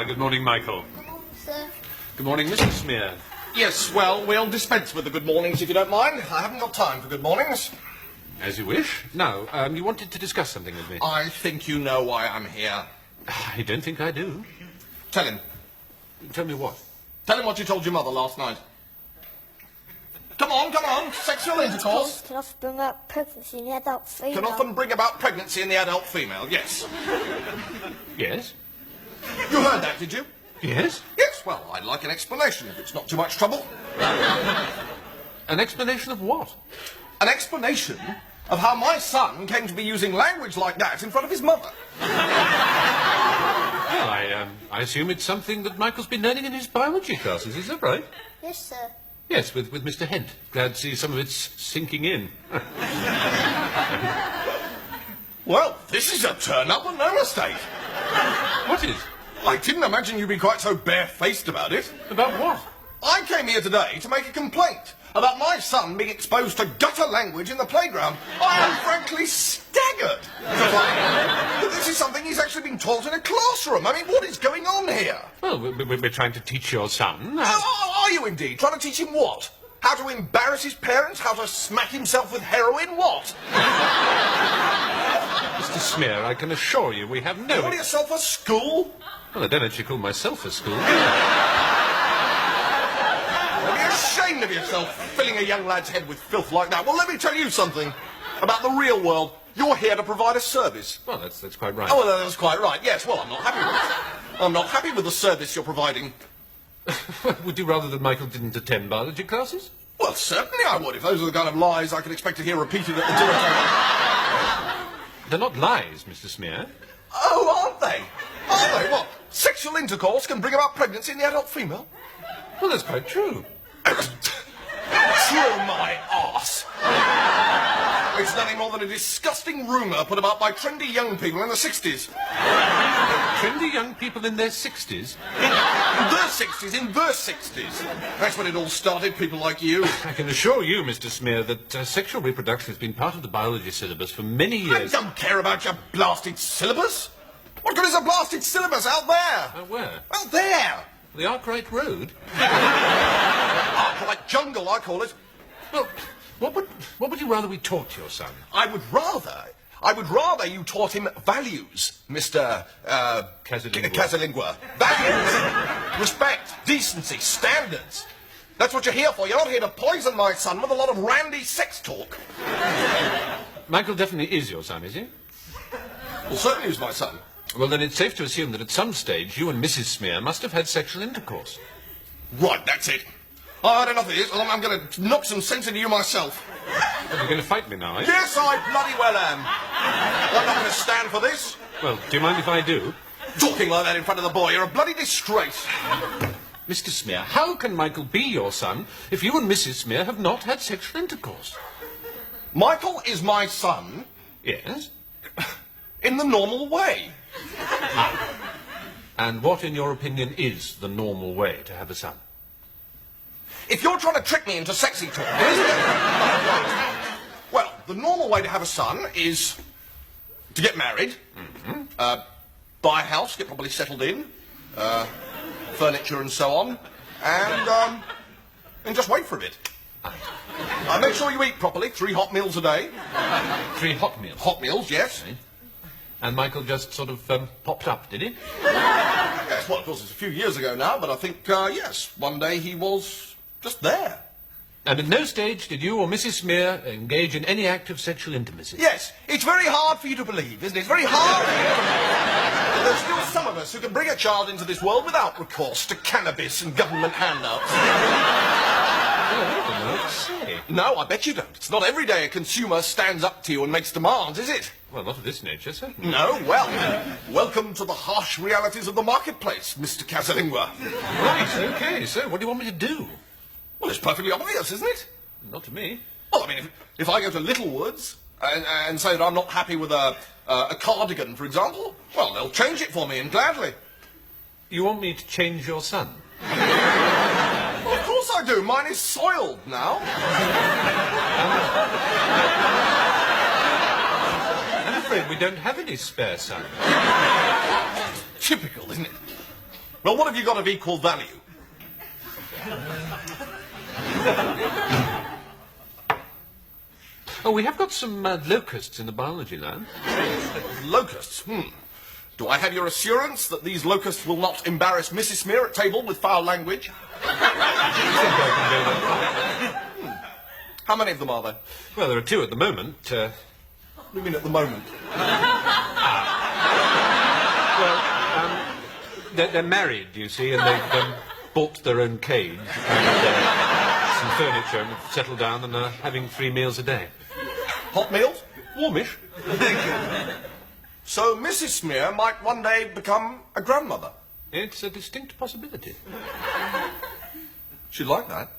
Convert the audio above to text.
Good morning, Michael. Good morning, sir. Good morning, Mrs. Smear. Yes, well, we'll dispense with the good mornings if you don't mind. I haven't got time for good mornings. As you wish. Now, you wanted to discuss something with me. I think you know why I'm here. I don't think I do. Tell him. Tell me what? Tell him what you told your mother last night. Come on. Sexual intercourse Can often bring up pregnancy in the adult female. can often bring about pregnancy in the adult female, yes. Yes? You heard that, did you? Yes? Yes, well, I'd like an explanation if it's not too much trouble. An explanation of what? An explanation of how my son came to be using language like that in front of his mother. Well, I assume it's something that Michael's been learning in his biology classes, is that right? Yes, sir. Yes, with Mr. Hent. Glad to see some of it's sinking in. Well, this is a turn-up and no mistake. What is? I didn't imagine you'd be quite so barefaced about it. About what? I came here today to make a complaint about my son being exposed to gutter language in the playground. I am frankly staggered to find that this is something he's actually been taught in a classroom. I mean, what is going on here? Well, we're trying to teach your son. Are you indeed? Trying to teach him what? How to embarrass his parents? How to smack himself with heroin? What? Mr. Smear, I can assure you we have no... Call yourself a school? Well, I don't actually call myself a school. Be ashamed of yourself, filling a young lad's head with filth like that. Well, let me tell you something about the real world. You're here to provide a service. Well, that's quite right. Oh, well, that's quite right. Yes, well, I'm not happy with it. I'm not happy with the service you're providing. Would you rather that Michael didn't attend biology classes? Well, certainly I would, if those are the kind of lies I could expect to hear repeated at the dinner table. They're not lies, Mr. Smear. Oh, aren't they? Aren't they? What? Sexual intercourse can bring about pregnancy in the adult female? Well, that's quite true. Chew my arse. It's nothing more than a disgusting rumour put about by trendy young people in the 60s. Trendy young people in their 60s? In the 60s. That's when it all started, people like you. I can assure you, Mr. Smear, that sexual reproduction has been part of the biology syllabus for many years. I don't care about your blasted syllabus. What good is a blasted syllabus out there? Where? Out there. The Arkwright Road? Arkwright jungle, I call it. Well, what would you rather we taught your son? I would rather you taught him values, Mr. Casalingua. Values. Respect, decency, standards. That's what you're here for. You're not here to poison my son with a lot of randy sex talk. Michael definitely is your son, is he? Well, certainly he's my son. Well, then it's safe to assume that at some stage you and Mrs. Smear must have had sexual intercourse. Right, that's it. I've had enough of this. I'm going to knock some sense into you myself. Well, you're going to fight me now, eh? Yes, I bloody well am. I'm not going to stand for this. Well, do you mind if I do? Talking like that in front of the boy, you're a bloody disgrace. Mr. Smear, how can Michael be your son if you and Mrs. Smear have not had sexual intercourse? Michael is my son. Yes? In the normal way. And what, in your opinion, is the normal way to have a son? If you're trying to trick me into sexy talk, well, the normal way to have a son is to get married, buy a house, get properly settled in, furniture and so on, and just wait for a bit. Make sure you eat properly, 3 hot meals a day. 3 hot meals? Hot meals, yes. And Michael just sort of popped up, did he? Yes, well, of course, it's a few years ago now, but I think, yes, one day he was just there. And at no stage did you or Mrs. Smear engage in any act of sexual intimacy? Yes, it's very hard for you to believe, isn't it? It's very hard for you to believe. There's still some of us who can bring a child into this world without recourse to cannabis and government handouts. No, I bet you don't. It's not every day a consumer stands up to you and makes demands, is it? Well, not of this nature, certainly. No, well, welcome to the harsh realities of the marketplace, Mr. Casalingua. Right, okay, so what do you want me to do? Well, it's perfectly obvious, isn't it? Not to me. Well, I mean, if I go to Littlewoods and say that I'm not happy with a cardigan, for example, well, they'll change it for me, and gladly. You want me to change your son? Well, of course I do. Mine is soiled now. I'm afraid we don't have any spare sons. Typical, isn't it? Well, what have you got of equal value? Oh, we have got some locusts in the biology lab. Locusts? Do I have your assurance that these locusts will not embarrass Mrs. Smear at table with foul language? How many of them are there? Well, there are 2 at the moment. What do you mean at the moment? They're married, you see, and they've bought their own cage and some furniture and have settled down and are having 3 meals a day. Hot meals? Warmish. So Mrs. Smear might one day become a grandmother. It's a distinct possibility. She'd like that.